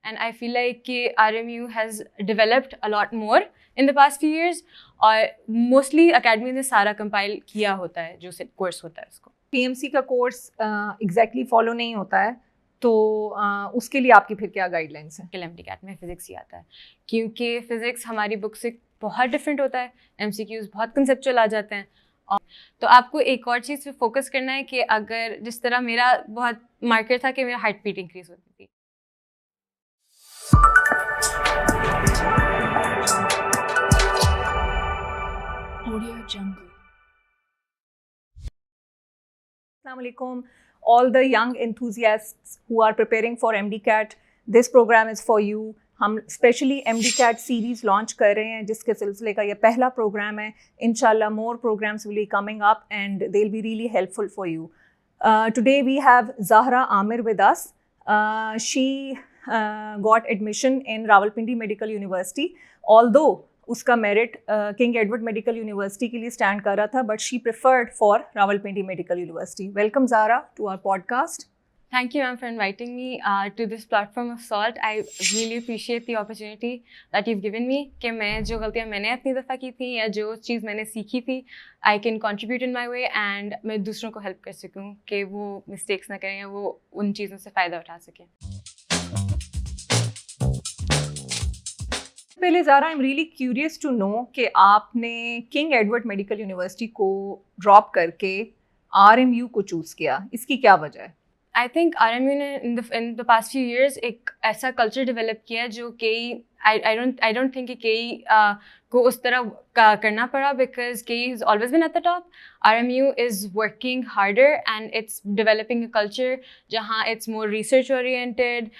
and I feel like कि RMU has developed a lot more in the past few years, और mostly academy ने सारा compile किया होता है जो course होता है उसको. PMC का कोर्स एग्जैक्टली फॉलो नहीं होता है, तो उसके लिए आपकी फिर क्या गाइडलाइंस है? MDCAT में फिजिक्स ही आता है, क्योंकि फिजिक्स हमारी बुक से बहुत डिफरेंट होता है, MCQs बहुत कंसेप्चुअल आ जाते हैं. तो आपको एक और चीज़ पे फोकस करना है कि अगर जिस तरह मेरा बहुत मार्कर था कि मेरा हार्ट बीट इंक्रीज होती थी. Assalamualaikum, all the young enthusiasts who are preparing for MDCAT, this program is for you. हम स्पेशली MDCAT सीरीज़ लॉन्च कर रहे हैं जिसके सिलसिले का ये पहला प्रोग्राम है. इंशाल्लाह more programs will be coming up and they will be really helpful for you. Today we have Zahra Amir with us. She got admission in Rawalpindi Medical University, although उसका merit King Edward medical university के लिए stand कर रहा था, but she preferred for Rawalpindi medical university. Welcome Zara to our podcast. Thank you, ma'am, for inviting me to this platform of SALT. I really appreciate the opportunity that you've given me कि मैं जो गलतियाँ मैंने अपनी दफ़ा की थी या जो चीज़ मैंने सीखी थी, I can contribute in my way and मैं दूसरों को help कर सकूँ कि वो mistakes ना करें या वो उन चीज़ों से फ़ायदा उठा सकें. पहले Zara, I am really curious to know कि आपने किंग एडवर्ड मेडिकल यूनिवर्सिटी को ड्रॉप करके RMU को चूज़ किया, इसकी क्या वजह है? I think RMU ने in the past few years एक ऐसा कल्चर डेवलप किया जो कई I don't think कि कई को उस तरह करना पड़ा, because KE has always been at the top. RMU is working harder and it's developing a culture जहाँ it's more research oriented.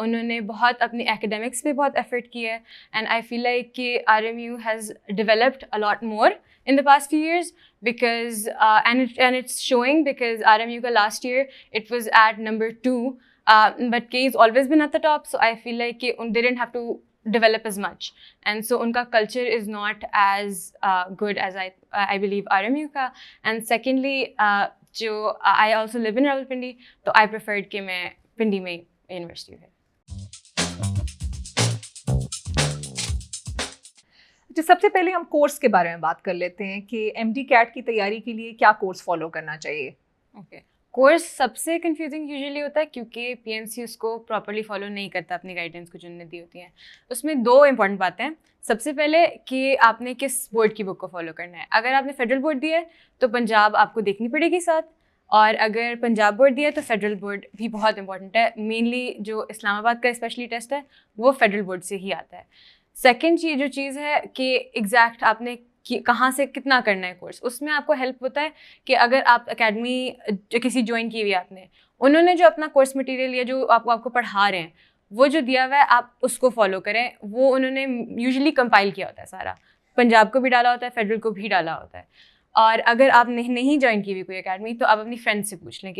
उन्होंने बहुत अपनी academics पे बहुत effort किया है, and I feel like कि RMU has developed a lot more in the past few years, because and it's showing, because RMU का last year it was at number 2, but KE has always been at the top, so I feel like they didn't have to develop as much, and so उनका culture is not as good as I believe RMU का. And secondly, जो I also live in Rawalpindi, तो I preferred कि मैं पिंडी में university है. तो सबसे पहले हम कोर्स के बारे में बात कर लेते हैं कि MDCAT की तैयारी के लिए क्या कोर्स फॉलो करना चाहिए. ओके, कोर्स सबसे कंफ्यूजिंग यूजुअली होता है क्योंकि PMC उसको प्रॉपर्ली फॉलो नहीं करता अपनी गाइडेंस को जिनने दी होती हैं. उसमें दो इंपॉर्टेंट बातें हैं. सबसे पहले कि आपने किस बोर्ड की बुक को फॉलो करना है. अगर आपने फेडरल बोर्ड दिया है तो पंजाब आपको देखनी पड़ेगी साथ, और अगर पंजाब बोर्ड दिया है तो फेडरल बोर्ड भी बहुत इंपॉर्टेंट है. मेनली जो इस्लामाबाद का स्पेशली टेस्ट है वो फेडरल बोर्ड से ही आता है. सेकेंड जो चीज़ है कि एग्जैक्ट आपने कहाँ से कितना करना है कोर्स, उसमें आपको हेल्प होता है कि अगर आप एकेडमी किसी ज्वाइन की हुई है आपने, उन्होंने जो अपना कोर्स मटेरियल या जो आपको पढ़ा रहे हैं वो जो दिया हुआ है आप उसको फॉलो करें. वो उन्होंने यूजुअली कंपाइल किया होता है सारा, पंजाब को भी डाला होता है, फेडरल को भी डाला होता है. और अगर आप नहीं ज्वाइन की हुई कोई एकेडमी तो आप अपनी फ्रेंड से पूछ लें,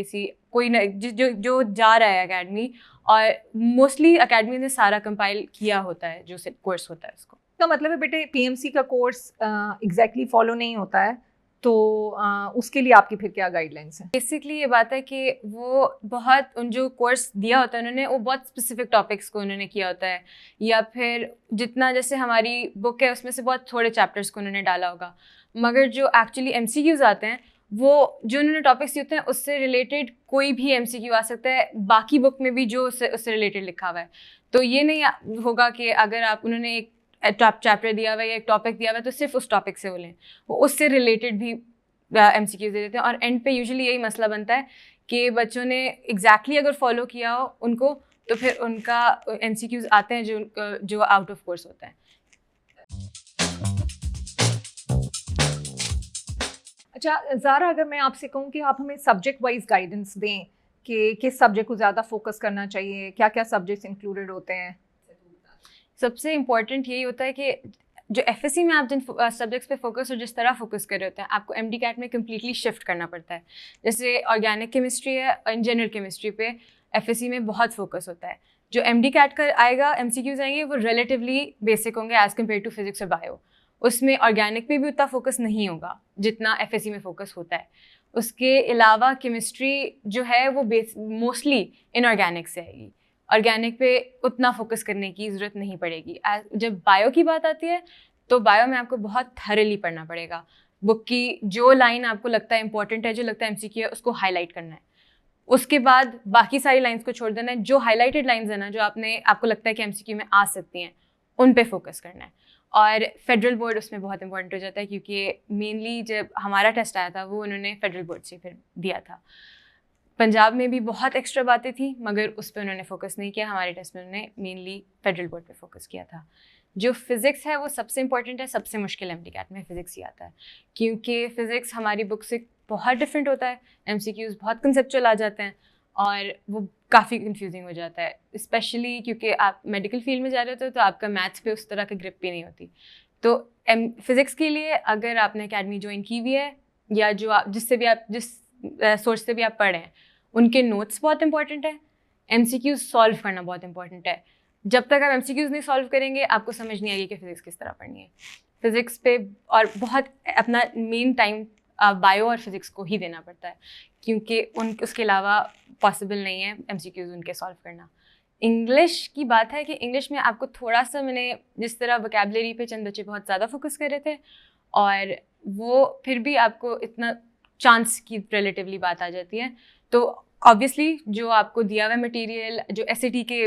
कोई जो जा रहा है एकेडमी, और मोस्टली एकेडमी ने सारा कंपाइल किया होता है जो कोर्स होता है उसको. का मतलब है बेटे PMC का कोर्स एग्जैक्टली फॉलो नहीं होता है, तो उसके लिए आपकी फिर क्या गाइडलाइंस है? बेसिकली ये बात है कि वो बहुत उन जो कोर्स दिया होता है उन्होंने वो बहुत स्पेसिफिक टॉपिक्स को उन्होंने किया होता है, या फिर जितना जैसे हमारी बुक है उसमें से बहुत थोड़े चैप्टर्स को उन्होंने डाला होगा, मगर जो एक्चुअली MCQs आते हैं वो जो उन्होंने टॉपिक्स दिए होते हैं उससे रिलेटेड कोई भी MCQ आ सकता है बाकी बुक में भी जो उससे रिलेटेड लिखा हुआ है. तो ये नहीं होगा कि अगर आप उन्होंने एक चैप्टर दिया हुआ है या एक टॉपिक दिया हुआ है तो सिर्फ उस टॉपिक से बोलें, वो उससे रिलेटेड भी MCQs दे देते हैं. और एंड पे यूजुअली यही मसला बनता है कि बच्चों ने एग्जैक्टली अगर फॉलो किया हो उनको तो फिर उनका MCQs आते हैं जो आउट ऑफ कोर्स होता है. अच्छा ज़ारा, अगर मैं आपसे कहूँ कि आप हमें सब्जेक्ट वाइज गाइडेंस दें कि किस सब्जेक्ट को ज़्यादा फोकस करना चाहिए, क्या क्या सब्जेक्ट्स इंक्लूडेड होते हैं? सबसे इम्पॉर्टेंट यही होता है कि जो FSC में आप जिन सब्जेक्ट्स पे फोकस और जिस तरह फोकस कर रहे होते हैं आपको MDCAT में कम्प्लीटली शिफ्ट करना पड़ता है. जैसे ऑर्गेनिक केमिस्ट्री है, इंजीनियर केमिस्ट्री पे FSC में बहुत फोकस होता है. जो MDCAT का आएगा, MCQs आएंगे, वो रिलेटिवली बेसिक होंगे एज़ कम्पेयर टू फिजिक्स और बायो. उसमें ऑर्गेनिक पे भी उतना फोकस नहीं होगा जितना FSC में फोकस होता है. उसके अलावा केमिस्ट्री जो है वो मोस्टली इनऑर्गेनिक से आएगी, ऑर्गेनिक पे उतना फोकस करने की ज़रूरत नहीं पड़ेगी। जब बायो की बात आती है तो बायो में आपको बहुत थरली पढ़ना पड़ेगा। बुक की जो लाइन आपको लगता है इंपॉर्टेंट है, जो लगता है एमसीक्यू है, उसको हाईलाइट करना है। उसके बाद बाकी सारी लाइंस को छोड़ देना है। जो हाईलाइटेड लाइंस है ना, जो आपको लगता है कि एमसीक्यू में आ सकती हैं, उन पे फोकस करना है। और फेडरल बोर्ड उसमें बहुत इंपॉर्टेंट हो जाता है, क्योंकि मेनली जब हमारा टेस्ट आया था वो उन्होंने फेडरल बोर्ड से फिर दिया था। पंजाब में भी बहुत एक्स्ट्रा बातें थी, मगर उस पर उन्होंने फोकस नहीं किया। हमारे टेस्ट में उन्होंने मेनली फेडरल बोर्ड पे फोकस किया था। जो फिज़िक्स है वो सबसे इंपॉर्टेंट है, सबसे मुश्किल एमडीकैट में फ़िज़िक्स ही आता है, क्योंकि फ़िज़िक्स हमारी बुक से बहुत डिफरेंट होता है। एमसीक्यूज़ बहुत कंसेप्चुअल आ जाते हैं और वो काफ़ी कंफ्यूजिंग हो जाता है, स्पेशली क्योंकि आप मेडिकल फील्ड में जा रहे होते हो तो आपका मैथ्स पे उस तरह की ग्रिप भी नहीं होती। तो फिज़िक्स के लिए अगर आपने अकेडमी ज्वाइन की हुई है, या जो आप जिस सोर्स से भी आप पढ़ रहे हैं, उनके नोट्स बहुत इंपॉर्टेंट है। एमसीक्यूज़ सॉल्व करना बहुत इंपॉर्टेंट है। जब तक आप एमसीक्यूज़ नहीं सॉल्व करेंगे, आपको समझ नहीं आएगी कि फ़िज़िक्स किस तरह पढ़नी है। फ़िज़िक्स पे और बहुत अपना मेन टाइम बायो और फिज़िक्स को ही देना पड़ता है, क्योंकि उसके अलावा पॉसिबल नहीं है एमसीक्यूज़ उनके सॉल्व करना। इंग्लिश की बात है कि इंग्लिश में आपको थोड़ा सा, मैंने जिस तरह वोकैबुलरी पे चंद बच्चे बहुत ज़्यादा फोकस कर रहे थे, और वो फिर भी आपको इतना चांस की रिलेटिवली बात आ जाती है। तो ऑब्वियसली जो आपको दिया हुआ मटेरियल, जो एसएटी के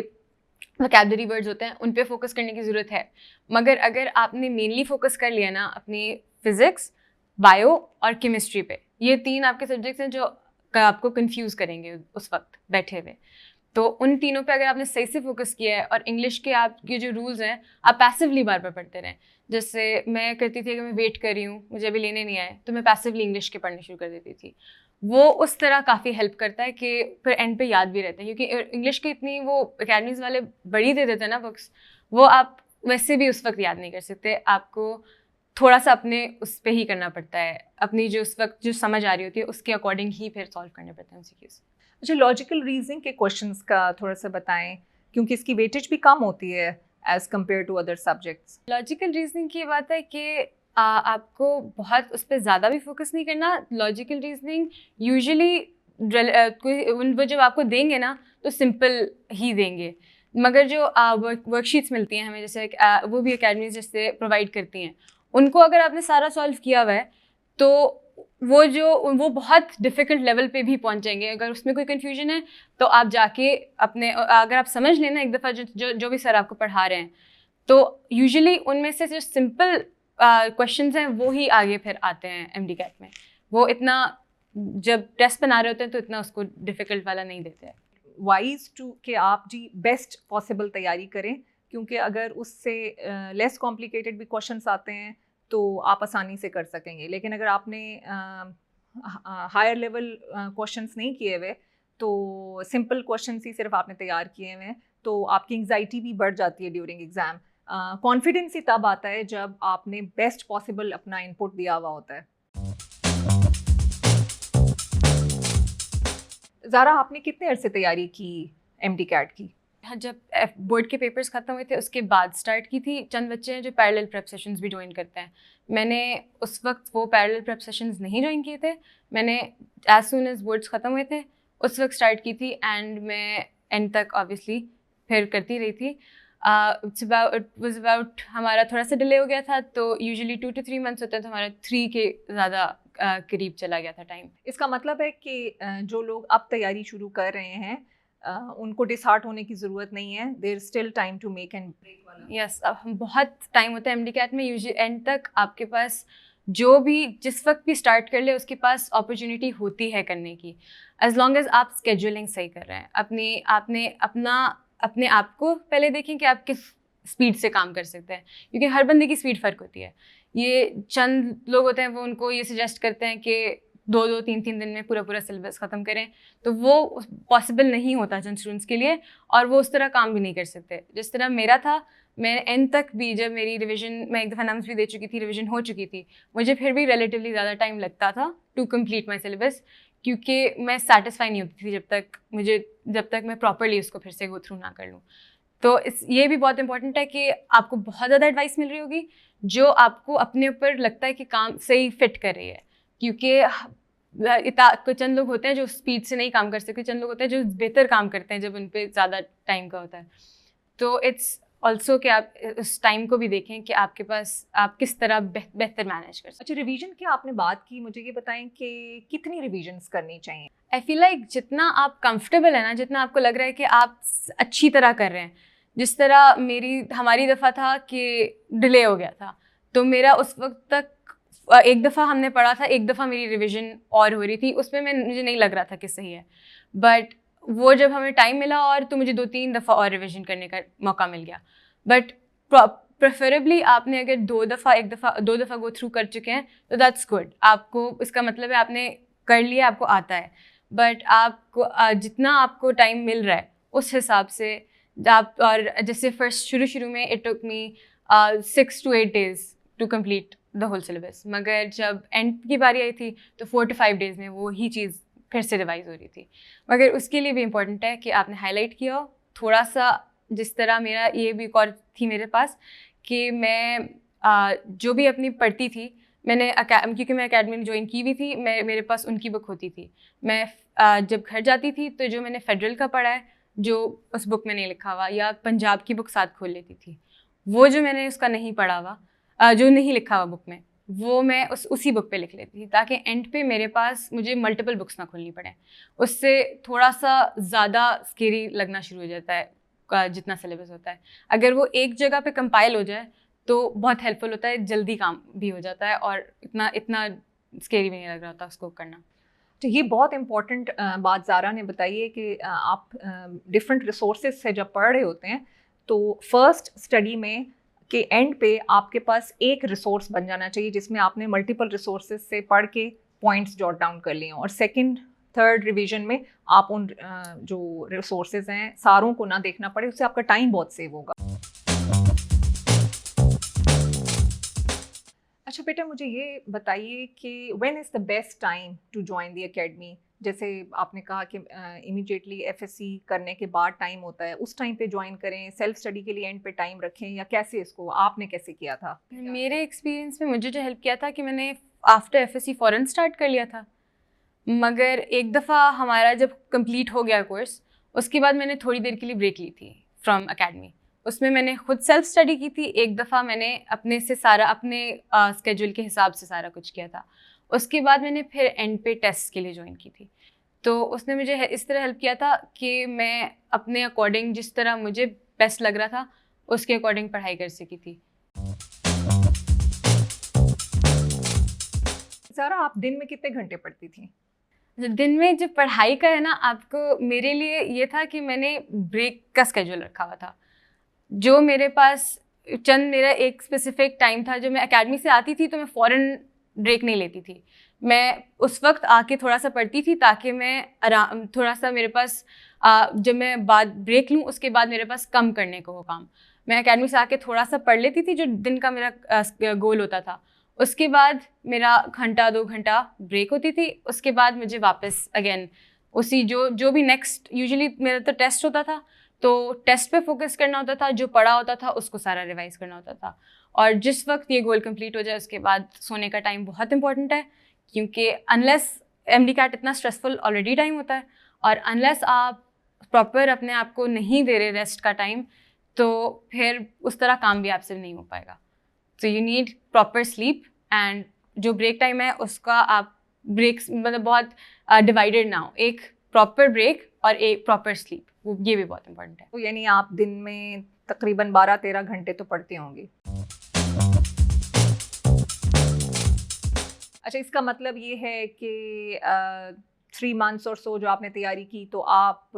वोकैबुलरी वर्ड्स होते हैं, उन पे फोकस करने की ज़रूरत है। मगर अगर आपने मेनली फोकस कर लिया ना अपनी फिज़िक्स, बायो और केमिस्ट्री पे, ये 3 आपके सब्जेक्ट्स हैं जो आपको कंफ्यूज करेंगे उस वक्त बैठे हुए, तो उन तीनों पे अगर आपने सही से फोकस किया है, और इंग्लिश के आपके जो रूल्स हैं आप पैसिवली बार बार पढ़ते रहें। जैसे मैं करती थी, अगर मैं वेट कर रही हूँ, मुझे अभी लेने नहीं आए, तो मैं पैसिवली इंग्लिश के पढ़ने शुरू कर देती थी। वो उस तरह काफ़ी हेल्प करता है कि फिर एंड पे याद भी रहता है, क्योंकि इंग्लिश की इतनी वो अकेडमीज़ वाले बड़ी दे देते हैं ना बुक्स, वो आप वैसे भी उस वक्त याद नहीं कर सकते। आपको थोड़ा सा अपने उस पर ही करना पड़ता है, अपनी जो उस वक्त जो समझ आ रही होती है उसके अकॉर्डिंग ही फिर सॉल्व करने पड़ते हैं एमसीक्यूज़। अच्छा, लॉजिकल रीजनिंग के क्वेश्चंस का थोड़ा सा बताएं, क्योंकि इसकी वेटेज भी कम होती है as compare to other subjects. Logical reasoning की बात है कि आपको बहुत उस पर ज़्यादा भी फोकस नहीं करना। लॉजिकल रीजनिंग यूजुअली वो जब आपको देंगे ना तो सिंपल ही देंगे, मगर जो वर्कशीट्स मिलती हैं हमें, जैसे वो भी अकेडमीज जैसे प्रोवाइड करती हैं, उनको अगर आपने सारा सॉल्व किया हुआ है तो वो बहुत डिफ़िकल्ट लेवल पे भी पहुंचेंगे। अगर उसमें कोई कन्फ्यूजन है तो आप जाके अपने, अगर आप समझ लेना एक दफ़ा जो भी सर आपको पढ़ा रहे हैं, तो यूजुअली उनमें से जो सिंपल क्वेश्चंस हैं वो ही आगे फिर आते हैं एमडीकैट में। वो इतना जब टेस्ट बना रहे होते हैं तो इतना उसको डिफ़िकल्ट वाला नहीं देते हैं। वाइज टू कि आप जी बेस्ट पॉसिबल तैयारी करें, क्योंकि अगर उससे लेस कॉम्प्लिकेटेड भी क्वेश्चंस आते हैं तो आप आसानी से कर सकेंगे। लेकिन अगर आपने हायर लेवल क्वेश्चंस नहीं किए हुए, तो सिंपल क्वेश्चंस ही सिर्फ आपने तैयार किए हुए हैं, तो आपकी एंग्जाइटी भी बढ़ जाती है ड्यूरिंग एग्ज़ाम। कॉन्फिडेंस ही तब आता है जब आपने बेस्ट पॉसिबल अपना इनपुट दिया हुआ होता है। ज़ारा, आपने कितने अरसे तैयारी की एमडीकैट की? हाँ, जब बोर्ड के पेपर्स ख़त्म हुए थे उसके बाद स्टार्ट की थी। चंद बच्चे हैं जो पैरेलल प्रेप सेशंस भी ज्वाइन करते हैं। मैंने उस वक्त वो पैरेलल प्रेप सेशंस नहीं ज्वाइन किए थे। मैंने एज सून एज बोर्ड्स ख़त्म हुए थे उस वक्त स्टार्ट की थी, एंड मैं एंड तक ऑब्वियसली फिर करती रही थी। इट वाज अबाउट, हमारा थोड़ा सा डिले हो गया था, तो यूजुअली 2 to 3 मंथ्स होते हैं, तो हमारा 3 के ज़्यादा करीब चला गया था टाइम। इसका मतलब है कि जो लोग अब तैयारी शुरू कर रहे हैं उनको डिसहार्ट होने की ज़रूरत नहीं है। There still time to make and break वाला। यस, अब हम बहुत टाइम होता है एमडीकैट में। यूजुअली एंड तक आपके पास जो भी जिस वक्त भी स्टार्ट कर ले उसके पास अपॉर्चुनिटी होती है करने की, एज लॉन्ग एज आप स्केड्यूलिंग सही कर रहे हैं। अपने आप को पहले देखें कि आप किस स्पीड से काम कर सकते हैं, क्योंकि हर बंदे की स्पीड फ़र्क होती है। ये चंद लोग होते हैं वो उनको ये सजेस्ट करते हैं कि 2-2, 3-3 दिन में पूरा सिलेबस ख़त्म करें, तो वो पॉसिबल नहीं होता चंद स्टूडेंट्स के लिए, और वो उस तरह काम भी नहीं कर सकते जिस तरह मेरा था। मैं एंड तक भी, जब मेरी रिवीजन, मैं एक दफ़ा नाम्स भी दे चुकी थी, रिवीजन हो चुकी थी, मुझे फिर भी रिलेटिवली ज़्यादा टाइम लगता था टू कम्प्लीट माई सिलेबस, क्योंकि मैं सेटिस्फाई नहीं होती थी जब तक मैं प्रॉपरली उसको फिर से गो थ्रू ना कर लूँ। तो ये भी बहुत इंपॉर्टेंट है कि आपको बहुत ज़्यादा एडवाइस मिल रही होगी जो आपको अपने ऊपर लगता है कि काम सही फिट कर रही है, क्योंकि चंद लोग होते हैं जो स्पीड से नहीं काम कर सकते, चंद लोग होते हैं जो बेहतर काम करते हैं जब उन पे ज़्यादा टाइम का होता है। तो इट्स ऑल्सो कि आप उस टाइम को भी देखें कि आपके पास आप किस तरह बेहतर मैनेज कर सकते। अच्छा, रिवीजन की आपने बात की, मुझे ये बताएं कि कितनी रिवीजन्स करनी चाहिए? आई फील लाइक जितना आप कंफर्टेबल है ना, जितना आपको लग रहा है कि आप अच्छी तरह कर रहे हैं, जिस तरह हमारी दफ़ा था कि डिले हो गया था, तो मेरा उस वक्त तक एक दफ़ा हमने पढ़ा था, एक दफ़ा मेरी रिवीजन और हो रही थी, उसमें मुझे नहीं लग रहा था कि सही है, बट वो जब हमें टाइम मिला और तो मुझे 2-3 दफ़ा और रिवीजन करने का मौका मिल गया। बट प्रेफरेबली आपने अगर 2 दफ़ा गो थ्रू कर चुके हैं तो दैट्स गुड, आपको इसका मतलब है आपने कर लिया, आपको आता है। बट आपको जितना आपको टाइम मिल रहा है उस हिसाब से आप, और जैसे फर्स्ट शुरू में it took me 6 to 8 days to complete the whole syllabus, मगर जब एंड की बारी आई थी तो 4 to 5 days में वो ही चीज़ फिर से रिवाइज हो रही थी। मगर उसके लिए भी इम्पोर्टेंट है कि आपने हाईलाइट किया हो थोड़ा सा, जिस तरह मेरा ये भी एक और थी मेरे पास कि मैं जो भी अपनी पढ़ती थी, मैंने क्योंकि मैं अकेडमी में ज्वाइन की हुई थी, मेरे पास उनकी बुक होती थी। मैं जब घर जाती थी तो जो मैंने फेडरल का पढ़ा है, जो उस बुक में नहीं लिखा हुआ, या पंजाब की बुक साथ खोल लेती थी, वो जो मैंने उसका नहीं पढ़ा हुआ, जो नहीं लिखा हुआ बुक में, वो मैं उसी बुक पे लिख लेती थी, ताकि एंड पे मेरे पास मुझे मल्टीपल बुक्स ना खोलनी पड़े। उससे थोड़ा सा ज़्यादा स्केरी लगना शुरू हो जाता है जितना सिलेबस होता है। अगर वो एक जगह पे कंपाइल हो जाए तो बहुत हेल्पफुल होता है, जल्दी काम भी हो जाता है और इतना स्केरी भी नहीं लग रहा होता उसको करना। तो ये बहुत इंपॉर्टेंट बात ज़ारा ने बताई है कि आप डिफरेंट रिसोर्सेज से जब पढ़ रहे होते हैं तो फर्स्ट स्टडी में के एंड पे आपके पास एक रिसोर्स बन जाना चाहिए जिसमें आपने मल्टीपल रिसोर्सेज से पढ़ के पॉइंट्स जॉट डाउन कर लिए, और सेकंड थर्ड रिवीजन में आप उन जो रिसोर्सेज हैं सारों को ना देखना पड़े, उससे आपका टाइम बहुत सेव होगा। अच्छा बेटा, मुझे ये बताइए कि when is the best time to join the academy? जैसे आपने कहा कि इमीडिएटली एफएससी करने के बाद टाइम होता है, उस टाइम पे ज्वाइन करें, सेल्फ स्टडी के लिए एंड पे टाइम रखें, या कैसे इसको आपने कैसे किया था? मेरे एक्सपीरियंस में मुझे जो हेल्प किया था कि मैंने आफ्टर एफएससी फ़ौरन स्टार्ट कर लिया था, मगर एक दफ़ा हमारा जब कंप्लीट हो गया कोर्स, उसके बाद मैंने थोड़ी देर के लिए ब्रेक ली थी फ्रॉम एकेडमी। उसमें मैंने खुद सेल्फ स्टडी की थी, एक दफ़ा मैंने अपने से सारा अपने स्केड्यूल के हिसाब से सारा कुछ किया था। उसके बाद मैंने फिर एंड पे टेस्ट के लिए ज्वाइन की थी, तो उसने मुझे इस तरह हेल्प किया था कि मैं अपने अकॉर्डिंग जिस तरह मुझे बेस्ट लग रहा था उसके अकॉर्डिंग पढ़ाई कर सकी थी। ज़ारा, आप दिन में कितने घंटे पढ़ती थी? दिन में जो पढ़ाई का है ना, आपको, मेरे लिए ये था कि मैंने ब्रेक का स्केड्यूल रखा हुआ था, जो मेरे पास मेरा एक स्पेसिफिक टाइम था। जब मैं एकेडमी से आती थी तो मैं फ़ौरन ब्रेक नहीं लेती थी, मैं उस वक्त आके थोड़ा सा पढ़ती थी ताकि मैं आराम, थोड़ा सा मेरे पास जब मैं बाद ब्रेक लूँ उसके बाद मेरे पास कम करने को हो काम। मैं एकेडमी से आके थोड़ा सा पढ़ लेती थी जो दिन का मेरा गोल होता था, उसके बाद मेरा घंटा 2 घंटा ब्रेक होती थी, उसके बाद मुझे वापस अगेन उसी जो भी नेक्स्ट, यूजुअली मेरा तो टेस्ट होता था तो टेस्ट पे फोकस करना होता था, जो पढ़ा होता था उसको सारा रिवाइज करना होता था। और जिस वक्त ये गोल कंप्लीट हो जाए उसके बाद सोने का टाइम बहुत इंपॉर्टेंट है, क्योंकि अनलेस एमडी कैट इतना स्ट्रेसफुल ऑलरेडी टाइम होता है, और अनलेस आप प्रॉपर अपने आप को नहीं दे रहे रेस्ट का टाइम, तो फिर उस तरह काम भी आपसे नहीं हो पाएगा। So you need proper sleep, and जो ब्रेक टाइम है उसका आप ब्रेक्स मतलब बहुत डिवाइडेड ना हो, एक प्रॉपर ब्रेक और एक प्रॉपर स्लीप, वो ये भी बहुत इंपॉर्टेंट है। तो यानी आप दिन में तकरीबन 12-13 घंटे तो पढ़ती होंगी। अच्छा, इसका मतलब ये है कि 3 months और सो जो आपने तैयारी की तो आप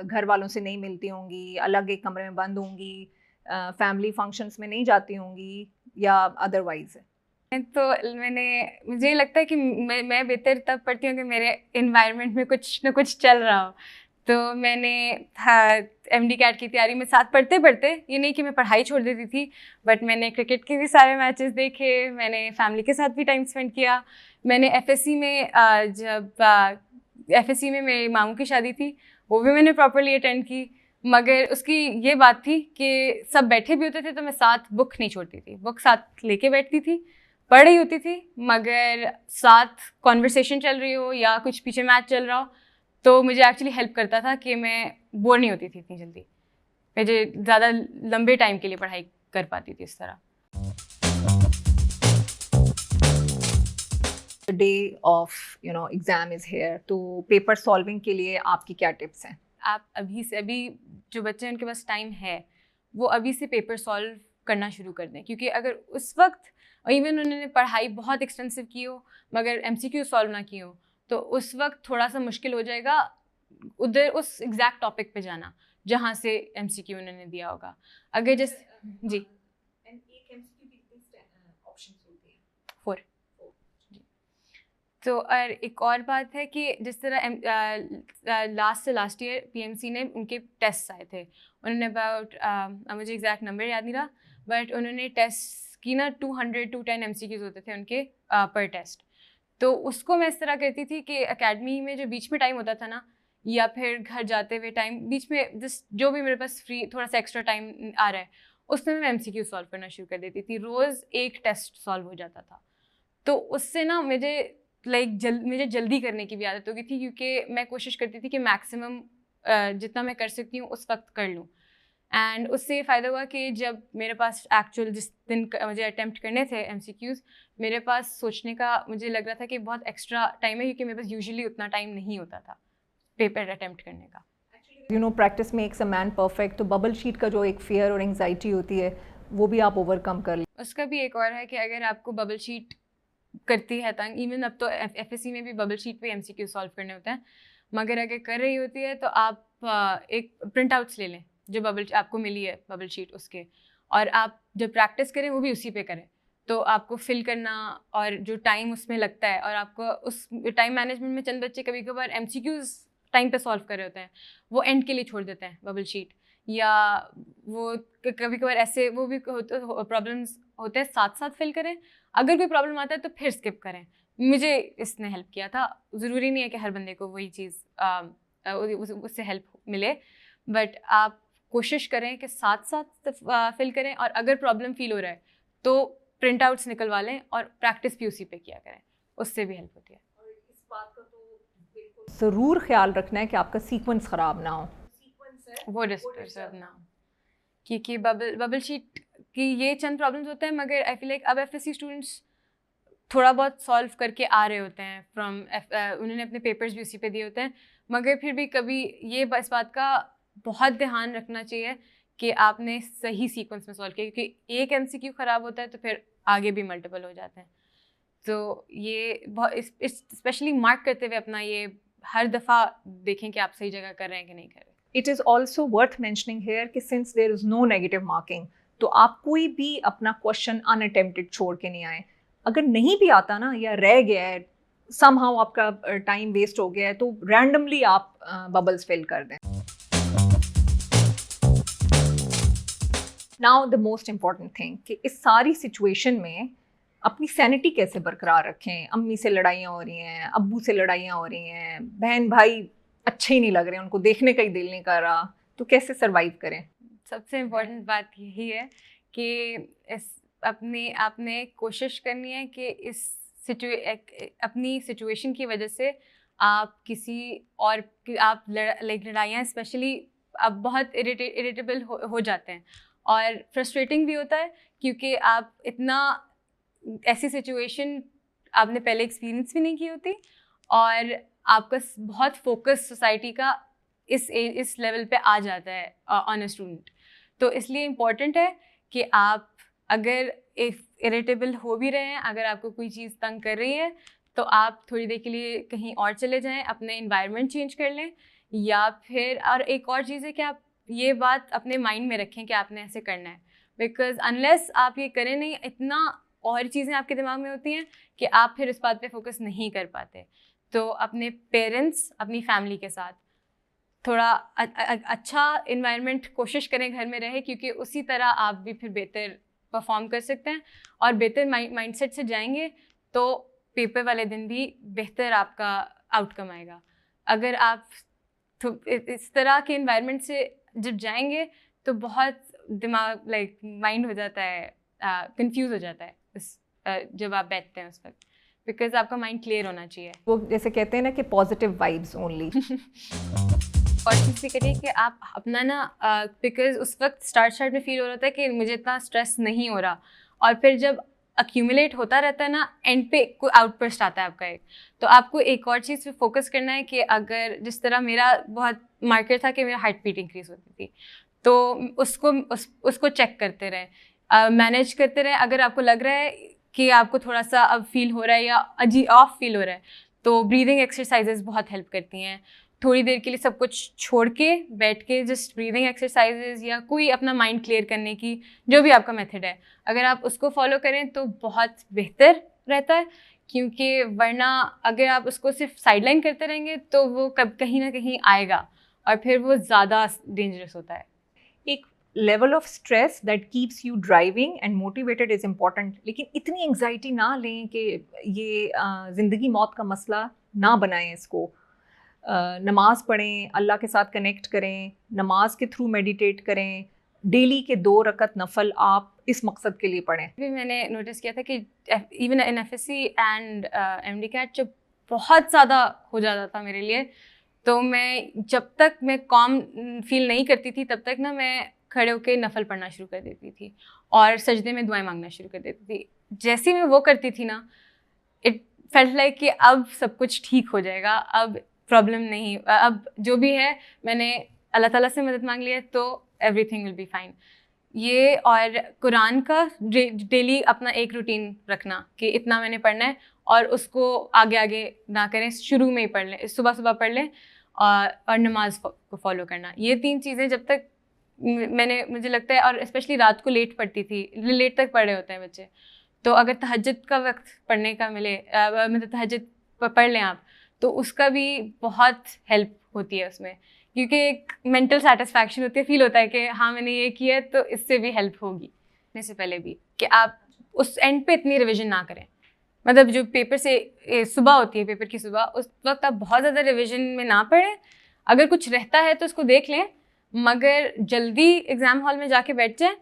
घर वालों से नहीं मिलती होंगी, अलग एक कमरे में बंद होंगी, फैमिली फंक्शंस में नहीं जाती होंगी, या अदरवाइज? तो मुझे लगता है कि मैं बेहतर तब पढ़ती हूँ कि मेरे इन्वायरमेंट में कुछ ना कुछ चल रहा हो। तो मैंने एमडी कैट की तैयारी में साथ पढ़ते पढ़ते, ये नहीं कि मैं पढ़ाई छोड़ देती थी, बट मैंने क्रिकेट के भी सारे मैचेस देखे, मैंने फैमिली के साथ भी टाइम स्पेंड किया। मैंने एफएससी में जब एफएससी में मेरी मामू की शादी थी, वो भी मैंने प्रॉपरली अटेंड की। मगर उसकी ये बात थी कि सब बैठे भी होते थे तो मैं साथ बुक नहीं छोड़ती थी, बुक साथ लेके बैठती थी, पढ़ रही होती थी, मगर साथ कॉन्वर्सेशन चल रही हो या कुछ पीछे मैच चल रहा हो तो मुझे एक्चुअली हेल्प करता था कि मैं बोर नहीं होती थी इतनी जल्दी, मुझे ज़्यादा लंबे टाइम के लिए पढ़ाई कर पाती थी इस तरह। The day of exam is here, तो पेपर सॉल्विंग के लिए आपकी क्या टिप्स हैं? आप अभी से, अभी जो बच्चे हैं उनके पास टाइम है वो अभी से पेपर सॉल्व करना शुरू कर दें, क्योंकि अगर उस वक्त इवन उन्होंने पढ़ाई बहुत एक्सटेंसिव की हो मगर MCQ सॉल्व ना की हो तो उस वक्त थोड़ा सा मुश्किल हो जाएगा उधर उस एग्जैक्ट टॉपिक पे जाना जहाँ से MCQ उन्होंने दिया होगा। अगर जैसे जी फोर तो और एक और बात है कि जिस तरह लास्ट ईयर PMC ने उनके टेस्ट आए थे, उन्होंने अबाउट मुझे एग्जैक्ट नंबर याद नहीं रहा बट उन्होंने टेस्ट की ना 200 to 10 MCQs होते थे उनके पर टेस्ट। तो उसको मैं इस तरह करती थी कि एकेडमी में जो बीच में टाइम होता था ना या फिर घर जाते हुए टाइम बीच में जो भी मेरे पास फ्री थोड़ा सा एक्स्ट्रा टाइम आ रहा है उसमें मैं MCQ सॉल्व करना शुरू कर देती थी। रोज़ एक टेस्ट सॉल्व हो जाता था तो उससे ना मुझे मुझे जल्दी करने की भी आदत हो गई थी, क्योंकि मैं कोशिश करती थी कि मैक्सिमम जितना मैं कर सकती हूँ उस वक्त कर लूँ। एंड उससे ये फ़ायदा हुआ कि जब मेरे पास एक्चुअल जिस दिन मुझे अटैम्प्ट करने थे MCQs, मेरे पास सोचने का मुझे लग रहा था कि बहुत एक्स्ट्रा टाइम है, क्योंकि मेरे पास यूजुअली उतना टाइम नहीं होता था पेपर अटैम्प्ट करने का। Practice makes a man perfect, तो बबल शीट का जो एक फियर और एंग्जाइटी होती है वो भी आप ओवरकम कर लें। उसका भी एक और है कि अगर आपको बबल शीट करती है तंग, इवन अब तो FSC में भी बबल शीट पे MCQ सॉल्व करने होते हैं, मगर अगर कर रही होती है तो आप एक प्रिंट आउट्स ले लें जो बबल आपको मिली है बबल शीट उसके, और आप जब प्रैक्टिस करें वो भी उसी पे करें। तो आपको फिल करना और जो टाइम उसमें लगता है, और आपको उस टाइम मैनेजमेंट में चंद बच्चे कभी कभार MCQs टाइम पे सॉल्व कर रहे होते हैं, वो एंड के लिए छोड़ देते हैं बबल शीट, या वो कभी कभार ऐसे वो भी प्रॉब्लम्स होते हैं साथ साथ फिल करें, अगर कोई प्रॉब्लम आता है तो फिर स्किप करें। मुझे इसने हेल्प किया था। ज़रूरी नहीं है कि हर बंदे को वही चीज़ उससे हेल्प मिले, बट आप कोशिश करें कि साथ साथ फिल करें, और अगर प्रॉब्लम फील हो रहा है तो प्रिंट आउट्स निकलवा लें और प्रैक्टिस भी उसी पे किया करें, उससे भी हेल्प होती है। और इस बात का तो ज़रूर ख्याल रखना है कि आपका सीक्वेंस ख़राब ना हो, वो डिस्टर्ब ना हो, क्योंकि बबल शीट की ये चंद प्रॉब्लम्स होते हैं, मगर आई फील लाइक अब FSC स्टूडेंट्स थोड़ा बहुत सॉल्व करके आ रहे होते हैं फ्रॉम उन्होंने अपने पेपर्स भी उसी पे दिए होते हैं, मगर फिर भी कभी ये इस बात का बहुत ध्यान रखना चाहिए कि आपने सही सीक्वेंस में सॉल्व किया, क्योंकि एक MCQ ख़राब होता है तो फिर आगे भी मल्टीपल हो जाते हैं। तो ये बहुत स्पेशली मार्क करते हुए अपना ये हर दफ़ा देखें कि आप सही जगह कर रहे हैं कि नहीं कर रहे। It is also worth mentioning here कि since there is no negative marking, तो आप कोई भी अपना क्वेश्चन अनअटेम्प्टेड छोड़ के नहीं आए। अगर नहीं भी आता ना या रह गया है, समहाउ आपका टाइम वेस्ट हो गया है, तो रैंडमली आप बबल्स फिल कर दें। Now the most important thing कि इस सारी सिचुएशन में अपनी सैनिटी कैसे बरकरार रखें। अम्मी से लड़ाइयाँ हो रही हैं, अब्बू से लड़ाइयाँ हो रही हैं, बहन भाई अच्छे ही नहीं लग रहे हैं, उनको देखने का ही दिल नहीं कर रहा, तो कैसे सरवाइव करें? सबसे इम्पोर्टेंट बात यही है कि आपने कोशिश करनी है कि अपनी सिचुएशन की वजह से आप किसी और आप लड़ाइयाँ स्पेशली आप बहुत इरिटेबल हो जाते हैं, और फ्रस्ट्रेटिंग भी होता है, क्योंकि आप इतना ऐसी सिचुएशन आपने पहले एक्सपीरियंस भी नहीं की होती, और आपका बहुत फोकस सोसाइटी का इस लेवल पे आ जाता है ऑन अ स्टूडेंट। तो इसलिए इम्पॉर्टेंट है कि आप अगर इरिटेबल हो भी रहे हैं, अगर आपको कोई चीज़ तंग कर रही है, तो आप थोड़ी देर के लिए कहीं और चले जाएं, अपने इन्वायरमेंट चेंज कर लें, या फिर और एक और चीज़ है कि आप ये बात अपने माइंड में रखें कि आपने ऐसे करना है, बिकॉज अनलेस आप ये करें नहीं, इतना और चीज़ें आपके दिमाग में होती हैं कि आप फिर इस बात पे फोकस नहीं कर पाते। तो अपने पेरेंट्स, अपनी फैमिली के साथ थोड़ा अच्छा इन्वायरमेंट कोशिश करें घर में रहे, क्योंकि उसी तरह आप भी फिर बेहतर परफॉर्म कर सकते हैं, और बेहतर माइंडसेट से जाएंगे तो पेपर वाले दिन भी बेहतर आपका आउटकम आएगा। अगर आप इस तरह के इन्वायरमेंट से जब जाएंगे तो बहुत दिमाग माइंड हो जाता है, कंफ्यूज हो जाता है जब आप बैठते हैं उस वक्त, बिकॉज आपका माइंड क्लियर होना चाहिए। वो जैसे कहते हैं ना कि पॉजिटिव वाइब्स ओनली। और चीज़ भी करिए कि आप अपना ना, बिकॉज उस वक्त स्टार्ट में फील हो रहा था कि मुझे इतना स्ट्रेस नहीं हो रहा, और फिर जब अक्यूमुलेट होता रहता है ना, एंड पे कोई आउटबर्स्ट आता है आपका एक, तो आपको एक और चीज़ पे फोकस करना है कि अगर जिस तरह मेरा बहुत मार्कर था कि मेरा हार्ट बीट इंक्रीज होती थी, तो उसको चेक करते रहें, मैनेज करते रहें। अगर आपको लग रहा है कि आपको थोड़ा सा अब फील हो रहा है या अजीब ऑफ फील हो रहा है, तो ब्रीदिंग एक्सरसाइजेज बहुत हेल्प करती हैं। थोड़ी देर के लिए सब कुछ छोड़ के बैठ के जस्ट ब्रीदिंग एक्सरसाइजेज या कोई अपना माइंड क्लियर करने की जो भी आपका मेथड है, अगर आप उसको फॉलो करें तो बहुत बेहतर रहता है, क्योंकि वरना अगर आप उसको सिर्फ साइडलाइन करते रहेंगे तो वो कहीं ना कहीं आएगा और फिर वो ज़्यादा डेंजरस होता है। एक level of stress that keeps you driving and motivated is important, लेकिन इतनी एंग्जाइटी ना लें कि ये ज़िंदगी मौत का मसला ना बनाएं इसको। नमाज पढ़ें, अल्लाह के साथ कनेक्ट करें, नमाज के थ्रू मेडिटेट करें, डेली के 2 रकत नफल आप इस मकसद के लिए पढ़ें। भी मैंने नोटिस किया था कि even in FSc and MDCAT जब बहुत ज़्यादा हो जाता था मेरे लिए, तो मैं जब तक मैं कॉम फील नहीं करती थी तब तक ना मैं खड़े होकर नफल पढ़ना शुरू कर देती थी और सजदे में दुआएं मांगना शुरू कर देती थी। जैसे ही मैं वो करती थी ना, इट फेल्ट लाइक कि अब सब कुछ ठीक हो जाएगा, अब प्रॉब्लम नहीं, अब जो भी है मैंने अल्लाह ताला से मदद मांग ली है तो एवरीथिंग विल बी फाइन। ये और कुरान का डेली अपना एक रूटीन रखना कि इतना मैंने पढ़ना है, और उसको आगे आगे ना करें, शुरू में ही पढ़ लें, सुबह सुबह पढ़ लें, और नमाज को फॉलो करना। ये 3 चीज़ें जब तक मुझे लगता है, और स्पेशली रात को लेट पढ़ती थी, लेट तक पढ़ रहे होते हैं बच्चे, तो अगर तहज्जुद का वक्त पढ़ने का मिले, मतलब तहज्जुद पढ़ लें आप, तो उसका भी बहुत हेल्प होती है उसमें, क्योंकि एक मेंटल सेटिस्फैक्शन होती है, फील होता है कि हाँ मैंने ये किया तो इससे भी हेल्प होगी। इसमें से पहले भी कि आप उस एंड पे इतनी रिवीजन ना करें, मतलब जो पेपर से सुबह होती है, पेपर की सुबह, उस वक्त आप बहुत ज़्यादा रिवीजन में ना पढ़ें। अगर कुछ रहता है तो उसको देख लें, मगर जल्दी एग्ज़ाम हॉल में जाके बैठ जाएं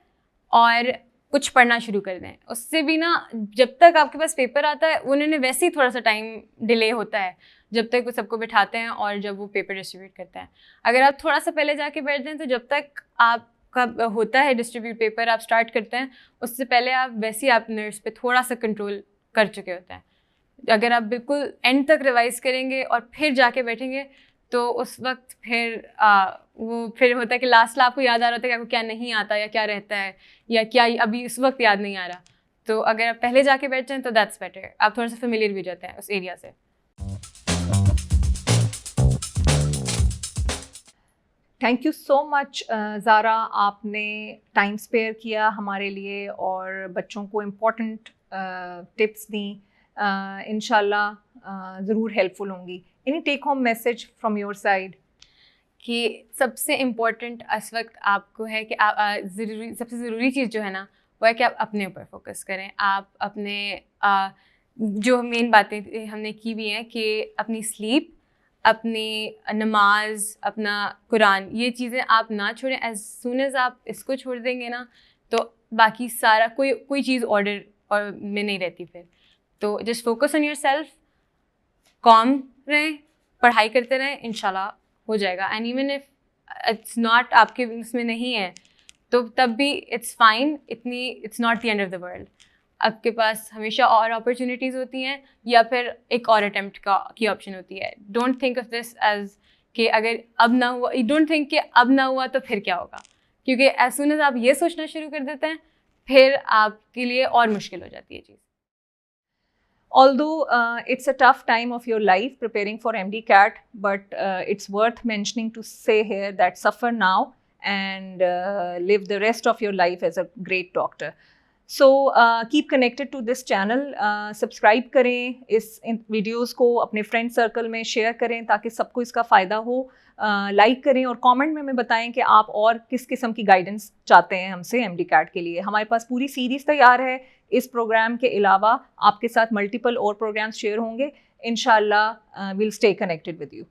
और कुछ पढ़ना शुरू कर दें। उससे भी ना, जब तक आपके पास पेपर आता है उन्होंने वैसे ही थोड़ा सा टाइम डिले होता है जब तक वो सबको बिठाते हैं और जब वो पेपर डिस्ट्रीब्यूट करते हैं। अगर आप थोड़ा सा पहले जाके बैठ जाएं तो जब तक आपका होता है डिस्ट्रीब्यूट पेपर, आप स्टार्ट करते हैं, उससे पहले आप वैसे ही आप नर्व्स पे थोड़ा सा कंट्रोल कर चुके होते हैं। अगर आप बिल्कुल एंड तक रिवाइज करेंगे और फिर जाके बैठेंगे तो उस वक्त फिर वो फिर होता है कि लास्ट आपको याद आ रहा होता है कि आपको क्या नहीं आता या क्या रहता है या क्या अभी उस वक्त याद नहीं आ रहा। तो अगर आप पहले जाके बैठ जाएं तो दैट्स बेटर, आप थोड़ा सा फेमिलियर भी हो जाते हैं उस एरिया से। Thank you so much Zara, आपने टाइम स्पेयर किया हमारे लिए और बच्चों को इम्पोर्टेंट टिप्स दी, इंशाल्लाह ज़रूर हेल्पफुल होंगी। Any take home message from your side? कि सबसे इम्पोर्टेंट इस वक्त आपको है कि आप सबसे ज़रूरी चीज़ जो है ना, वो है कि आप अपने ऊपर फोकस करें। आप अपने जो मेन बातें हमने की भी हैं कि अपनी स्लीप, अपनी नमाज, अपना कुरान, ये चीज़ें आप ना छोड़ें। एज सून एज आप इसको छोड़ देंगे ना तो बाकी सारा कोई चीज़ ऑर्डर और में नहीं रहती फिर। तो just focus on your self, com रहें, पढ़ाई करते रहें, इंशाल्लाह हो जाएगा। And even if it's not आपके उसमें नहीं है तो तब भी it's fine, it's not the end of the world. आपके पास हमेशा और अपॉर्चुनिटीज़ होती हैं या फिर एक और अटेम्प्ट की ऑप्शन होती है। Don't think of this as कि अगर अब ना हुआ, डोंट थिंक कि अब ना हुआ तो फिर क्या होगा, क्योंकि एज सुन एज आप ये सोचना शुरू कर देते हैं फिर आपके लिए और मुश्किल हो जाती है चीज़। Although it's a tough time of your life preparing for MD-CAT, but it's worth mentioning to say here that suffer now and live the rest of your life as a great doctor. So keep connected to this channel, subscribe करें, इस videos को अपने friend circle में share करें ताकि सबको इसका फ़ायदा हो। लाइक करें और कमेंट में हमें बताएं कि आप और किस किस्म की गाइडेंस चाहते हैं हमसे MD-CAT के लिए। हमारे पास पूरी सीरीज़ तैयार है। इस प्रोग्राम के अलावा आपके साथ मल्टीपल और प्रोग्राम्स शेयर होंगे। इंशाल्लाह will stay connected with you.